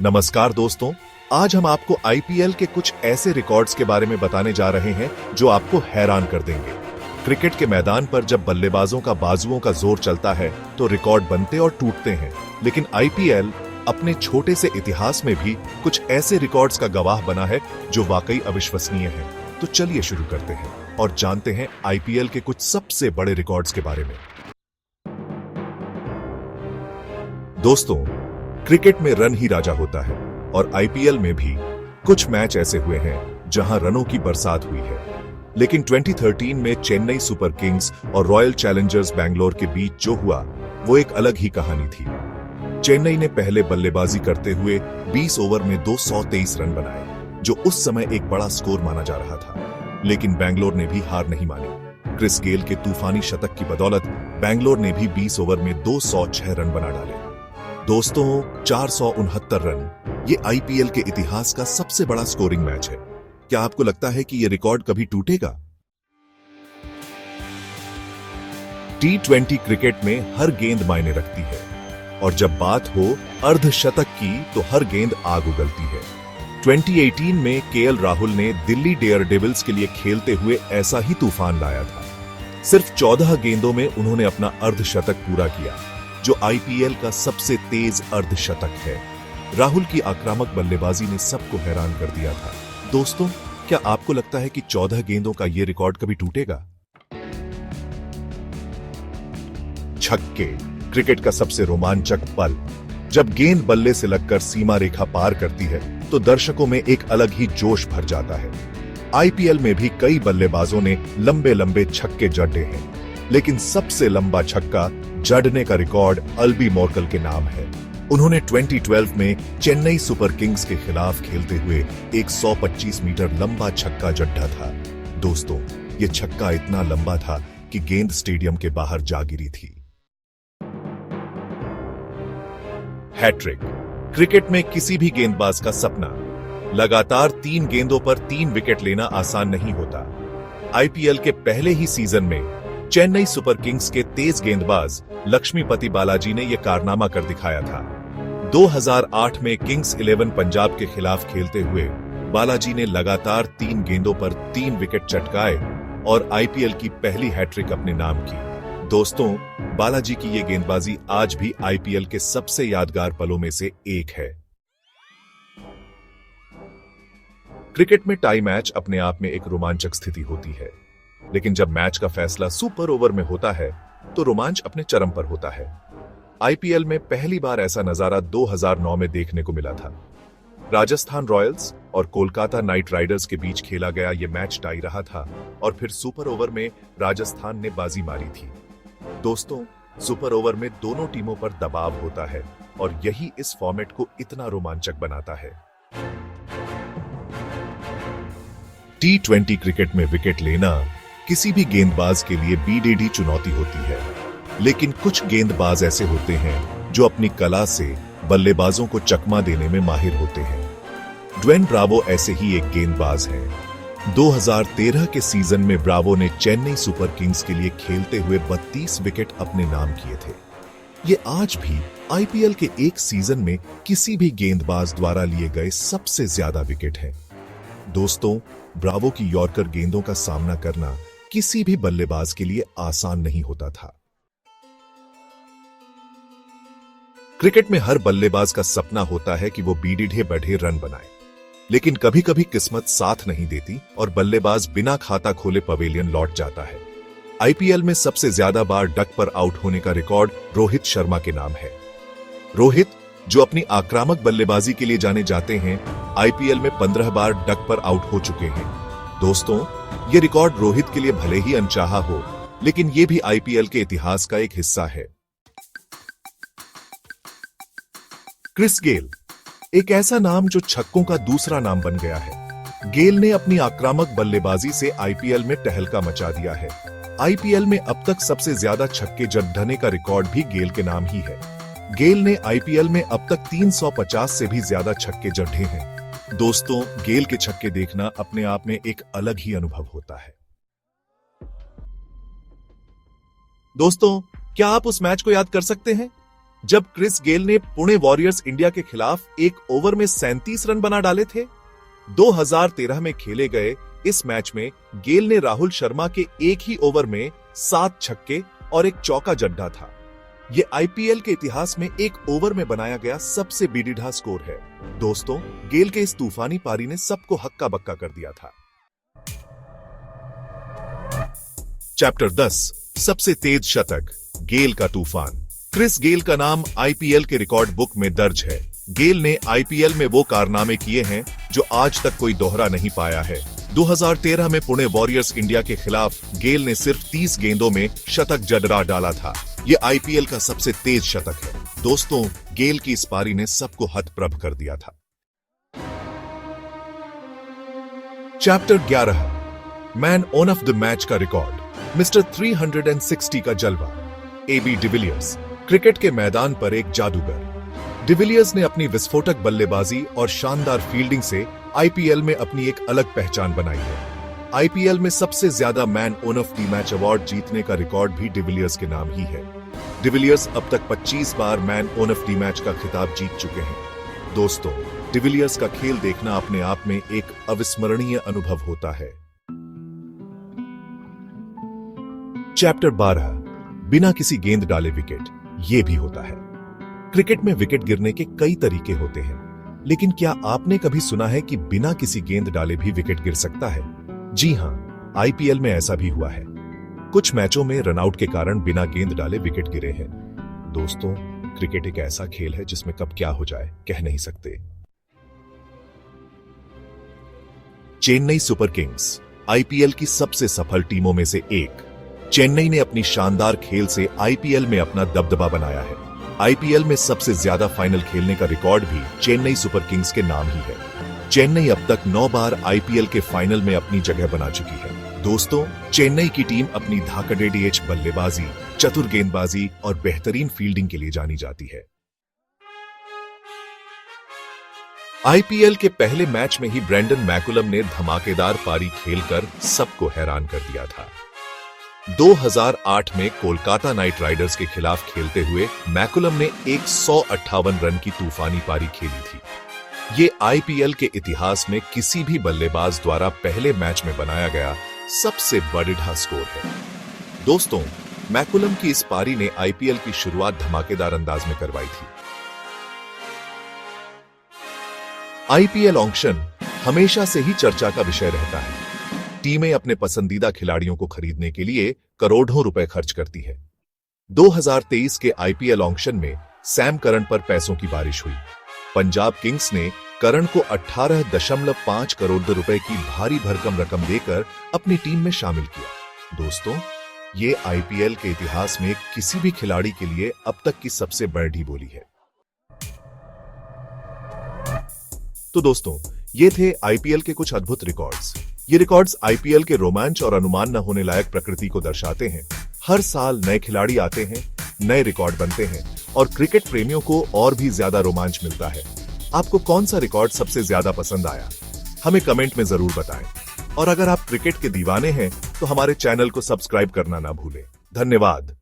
नमस्कार दोस्तों, आज हम आपको आईपीएल के कुछ ऐसे रिकॉर्ड्स के बारे में बताने जा रहे हैं जो आपको हैरान कर देंगे। क्रिकेट के मैदान पर जब बल्लेबाजों का बाजुओं का जोर चलता है तो रिकॉर्ड बनते और टूटते हैं, लेकिन आईपीएल अपने छोटे से इतिहास में भी कुछ ऐसे रिकॉर्ड्स का गवाह बना है जो वाकई अविश्वसनीय है। तो चलिए शुरू करते हैं और जानते हैं आईपीएल के कुछ सबसे बड़े रिकॉर्ड्स के बारे में। दोस्तों, क्रिकेट में रन ही राजा होता है और आईपीएल में भी कुछ मैच ऐसे हुए हैं जहां रनों की बरसात हुई है। लेकिन 2013 में चेन्नई सुपर किंग्स और रॉयल चैलेंजर्स बैंगलोर के बीच जो हुआ वो एक अलग ही कहानी थी। चेन्नई ने पहले बल्लेबाजी करते हुए 20 ओवर में 223 रन बनाए, जो उस समय एक बड़ा स्कोर माना जा रहा था। लेकिन बैंगलोर ने भी हार नहीं मानी। क्रिस गेल के तूफानी शतक की बदौलत बैंगलोर ने भी 20 ओवर में 206 रन बना डाले। दोस्तों, 469 रन ये आईपीएल के इतिहास का सबसे बड़ा स्कोरिंग मैच है। क्या आपको लगता है कि ये रिकॉर्ड कभी टूटेगा? टी20 क्रिकेट में हर गेंद मायने रखती है और जब बात हो अर्धशतक की तो हर गेंद आग उगलती है। 2018 में केएल राहुल ने दिल्ली डेयरडेविल्स के लिए खेलते हुए ऐसा ही तूफान लाया था। सिर्फ 14 गेंदों में उन्होंने अपना अर्धशतक पूरा किया, जो आईपीएल का सबसे तेज अर्धशतक है। राहुल की आक्रामक बल्लेबाजी ने सबको हैरान कर दिया था। दोस्तों, क्या आपको लगता है कि 14 गेंदों का यह रिकॉर्ड कभी टूटेगा? छक्के, क्रिकेट का सबसे रोमांचक पल। जब गेंद बल्ले से लगकर सीमा रेखा पार करती है तो दर्शकों में एक अलग ही जोश भर जाता है। आईपीएल में भी कई बल्लेबाजों ने लंबे लंबे छक्के जड़े हैं, लेकिन सबसे लंबा छक्का जड़ने का रिकॉर्ड अल्बी मोर्कल के नाम है। उन्होंने 2012 में चेन्नई सुपर किंग्स के खिलाफ खेलते हुए एक 125 मीटर लंबा छक्का जड़ा था। दोस्तों, यह छक्का इतना लंबा था कि गेंद स्टेडियम के बाहर जा गिरी थी। हैट्रिक, क्रिकेट में किसी भी गेंदबाज का सपना। लगातार 3 गेंदों पर 3 विकेट लेना आसान नहीं होता। आईपीएल के पहले ही सीजन में चेन्नई सुपर किंग्स के तेज गेंदबाज लक्ष्मीपति बालाजी ने यह कारनामा कर दिखाया था। 2008 में किंग्स 11 पंजाब के खिलाफ खेलते हुए बालाजी ने लगातार 3 गेंदों पर 3 विकेट चटकाए और आईपीएल की पहली हैट्रिक अपने नाम की। दोस्तों, बालाजी की यह गेंदबाजी आज भी आईपीएल के सबसे यादगार पलों में से एक है। क्रिकेट में टाई मैच अपने आप में एक रोमांचक स्थिति होती है, लेकिन जब मैच का फैसला सुपर ओवर में होता है तो रोमांच अपने चरम पर होता है। आईपीएल में पहली बार ऐसा नजारा 2009 में देखने को मिला था। राजस्थान रॉयल्स और कोलकाता नाइट राइडर्स के बीच खेला गया यह मैच टाई रहा था और फिर सुपर ओवर में राजस्थान ने बाजी मारी थी। दोस्तों, सुपर ओवर में दोनों टीमों पर दबाव होता है और यही इस फॉर्मेट को इतना रोमांचक बनाता है। टी20 क्रिकेट में विकेट लेना किसी भी गेंदबाज के लिए बीडीडी चुनौती होती है, लेकिन कुछ गेंदबाज ऐसे होते हैं जो अपनी कला से बल्लेबाजों को चकमा देने में माहिर होते हैं। ड्वेन ब्रावो ऐसे ही एक गेंदबाज हैं। 2013 के सीजन में ब्रावो ने चेन्नई सुपर किंग्स के लिए खेलते हुए 32 विकेट अपने नाम किए थे। ये आज भी आईपीएल के एक सीजन में किसी भी गेंदबाज द्वारा लिए गए सबसे ज्यादा विकेट हैं। दोस्तों, ब्रावो की यॉर्कर गेंदों का सामना करना किसी भी बल्लेबाज के लिए आसान नहीं होता था। क्रिकेट में हर बल्लेबाज का सपना होता है कि वो बीडीढे बढ़े रन बनाए, लेकिन कभी कभी किस्मत साथ नहीं देती और बल्लेबाज बिना खाता खोले पवेलियन लौट जाता है। आईपीएल में सबसे ज्यादा बार डक पर आउट होने का रिकॉर्ड रोहित शर्मा के नाम है। रोहित, जो अपनी आक्रामक बल्लेबाजी के लिए जाने जाते हैं, आईपीएल में 15 बार डक पर आउट हो चुके हैं। दोस्तों, ये रिकॉर्ड रोहित के लिए भले ही अनचाहा हो, लेकिन ये भी आईपीएल के इतिहास का एक हिस्सा है। क्रिस गेल, एक ऐसा नाम जो छक्कों का दूसरा नाम बन गया है। गेल ने अपनी आक्रामक बल्लेबाजी से आईपीएल में तहलका मचा दिया है। आईपीएल में अब तक सबसे ज्यादा छक्के जड़ने का रिकॉर्ड भी गेल के नाम ही है। गेल ने आईपीएल में अब तक 350 से भी ज्यादा छक्के जड़े हैं। दोस्तों, गेल के छक्के देखना अपने आप में एक अलग ही अनुभव होता है। दोस्तों, क्या आप उस मैच को याद कर सकते हैं जब क्रिस गेल ने पुणे वॉरियर्स इंडिया के खिलाफ एक ओवर में 37 रन बना डाले थे। 2013 में खेले गए इस मैच में गेल ने राहुल शर्मा के एक ही ओवर में 7 छक्के और एक चौका जड्डा था। यह आईपीएल के इतिहास में एक ओवर में बनाया गया सबसे बेढीढ़ा स्कोर है। दोस्तों, गेल के इस तूफानी पारी ने सबको हक्का बक्का कर दिया था। चैप्टर 10, सबसे तेज शतक, गेल का तूफान। क्रिस गेल का नाम आईपीएल के रिकॉर्ड बुक में दर्ज है। गेल ने आईपीएल में वो कारनामे किए हैं जो आज तक कोई दोहरा नहीं पाया है। 2013 में पुणे वॉरियर्स इंडिया के खिलाफ गेल ने सिर्फ 30 गेंदों में शतक जडरा डाला था। ये आईपीएल का सबसे तेज शतक है। दोस्तों, गेल की इस पारी ने सबको हतप्रभ कर दिया था। Chapter 11, man of the match का रिकॉर्ड, मिस्टर 360 का जलवा, एबी डिविलियर्स। क्रिकेट के मैदान पर एक जादूगर। डिविलियर्स ने अपनी विस्फोटक बल्लेबाजी और शानदार फील्डिंग से आईपीएल में अपनी एक अलग पहचान बनाई है। आईपीएल में सबसे ज्यादा man of the match award जीतने का रिकॉर्ड भी डिविलियर्स के नाम ही है। डिविलियर्स अब तक 25 बार मैन ऑफ द मैच का खिताब जीत चुके हैं। दोस्तों, डिविलियर्स का खेल देखना अपने आप में एक अविस्मरणीय अनुभव होता है। चैप्टर 12, बिना किसी गेंद डाले विकेट। ये भी होता है। क्रिकेट में विकेट गिरने के कई तरीके होते हैं, लेकिन क्या आपने कभी सुना है कि बिना किसी गेंद डाले भी विकेट गिर सकता है? जी हां, आईपीएल में ऐसा भी हुआ है। कुछ मैचों में रनआउट के कारण बिना गेंद डाले विकेट गिरे हैं। दोस्तों, क्रिकेट एक ऐसा खेल है जिसमें कब क्या हो जाए कह नहीं सकते। चेन्नई सुपर किंग्स, आईपीएल की सबसे सफल टीमों में से एक। चेन्नई ने अपनी शानदार खेल से आईपीएल में अपना दबदबा बनाया है। आईपीएल में सबसे ज्यादा फाइनल खेलने का रिकॉर्ड भी चेन्नई सुपर किंग्स के नाम ही है। चेन्नई अब तक 9 बार आईपीएल के फाइनल में अपनी जगह बना चुकी है। दोस्तों, चेन्नई की टीम अपनी धाकड़ेडीएच बल्लेबाजी, चतुर गेंदबाजी और बेहतरीन फील्डिंग के लिए जानी जाती है। आईपीएल के पहले मैच में ही ब्रेंडन मैकुलम ने धमाकेदार पारी खेलकर सबको हैरान कर दिया था। 2008 में कोलकाता नाइट राइडर्स के खिलाफ खेलते हुए मैकुलम ने 158 रन की तूफानी पारी खेली थी। ये आईपीएल के इतिहास में किसी भी बल्लेबाज द्वारा पहले मैच में बनाया गया सबसे बड़ा स्कोर है। दोस्तों, मैकुलम की इस पारी ने आईपीएल की शुरुआत धमाकेदार अंदाज में करवाई थी। आईपीएल ऑक्शन हमेशा से ही चर्चा का विषय रहता है। टीमें अपने पसंदीदा खिलाड़ियों को खरीदने के लिए करोड़ों रुपए खर्च करती है। 2023 के आईपीएल ऑक्शन में सैम करन पर पैसों की बारिश हुई। पंजाब किंग्स ने करन को 18.5 करोड़ रुपए की भारी भरकम रकम देकर अपनी टीम में शामिल किया। दोस्तों, ये आईपीएल के इतिहास में किसी भी खिलाड़ी के लिए अब तक की सबसे बड़ी बोली है। तो दोस्तों, ये थे आईपीएल के कुछ अद्भुत रिकॉर्ड्स। ये रिकॉर्ड्स आईपीएल के रोमांच और अनुमान न होने लायक प्रकृति को दर्शाते हैं। हर साल नए खिलाड़ी आते हैं, नए रिकॉर्ड बनते हैं और क्रिकेट प्रेमियों को और भी ज्यादा रोमांच मिलता है। आपको कौन सा रिकॉर्ड सबसे ज्यादा पसंद आया? हमें कमेंट में जरूर बताएं। और अगर आप क्रिकेट के दीवाने हैं तो हमारे चैनल को सब्सक्राइब करना ना भूलें। धन्यवाद।